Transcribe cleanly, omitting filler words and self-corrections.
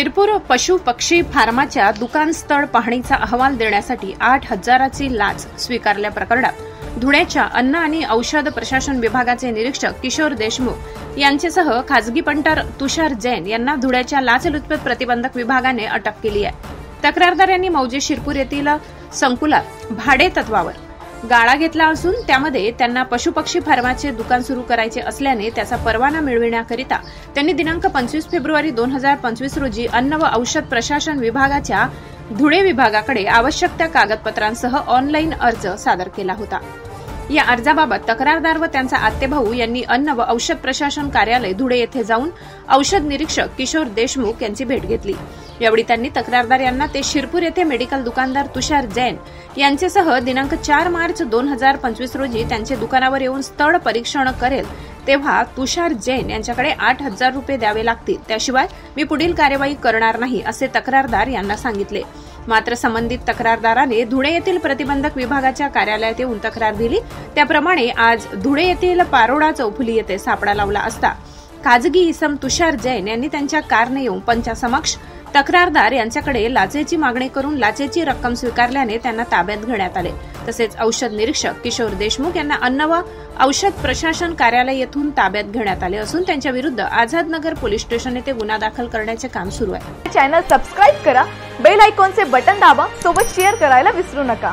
शिरपूर पशु पक्षी फार्माच्या दुकान स्थळ पाहणीचा अहवाल देण्यासाठी 8,000ची लाच स्वीकारल्या प्रकरणात धुळ्याच्या अन्न आणि औषध प्रशासन विभागाचे निरीक्षक किशोर देशमुख यांच्यासह खासगी पंटर तुषार जैन यांना धुळ्याच्या लाचलुचपत प्रतिबंधक विभागाने अटक केली आहे। तक्रारदार यांनी मौजे शिरपूर येथील संकुलात भाडे तत्वावर गाळा घेतला असून त्यामध्ये त्यांना पशुपक्षी फार्माचे दुकान सुरू करायचे असल्याने त्याचा परवाना मिळविण्याकरिता त्यांनी दिनांक 25 फेब्रुवारी 2025 रोजी अन्न व औषध प्रशासन विभागाच्या धुळे विभागाकडे आवश्यक त्या कागदपत्रांसह ऑनलाईन अर्ज सादर केला होता। या अर्जाबाबत तक्रारदार व त्यांचा आत्तेभाऊ यांनी अन्न व औषध प्रशासन कार्यालय धुळे येथे जाऊन औषध निरीक्षक किशोर देशमुख यांची भेट घेतली। यावेळी त्यांनी तक्रारदार यांना ते शिरपूर येथे मेडिकल दुकानदार तुषार जैन यांच्यासह दिनांक 4 मार्च 2025 रोजी त्यांचे दुकानावर येऊन स्थळ परीक्षण करेल तेव्हा तुषार जैन यांच्याकडे 8,000 रुपये द्यावे लागतील, त्याशिवाय मी पुढील कार्यवाही करणार नाही असे तक्रारदार यांना सांगितले। मात्र संबंधित तक्रारदाराने धुळे येथील प्रतिबंधक विभागाच्या कार्यालयात येऊन तक्रार दिली। त्याप्रमाणे आज धुळे येथील पारोडा चौफुली येथे सापडा लावला असता खाजगी इसम तुषार जैन यांनी त्यांच्या कारने येऊन पंचासमक्ष तक्रारदार यांच्याकडे लाचेची मागणी करून लाचेची रक्कम स्वीकारल्याने त्यांना ताब्यात घेण्यात आले। तसेच औषध निरीक्षक किशोर देशमुख यांना अन्न व औषध प्रशासन कार्यालय येथून ताब्यात घेण्यात आले असून त्यांच्या विरुद्ध आझादनगर पोलीस स्टेशन येथे गुन्हा दाखल करण्याचे काम सुरू आहे। चॅनल सबस्क्राइब करा, बेल आयकॉनचे बटन दाबा, सोबत शेअर करायला विसरू नका।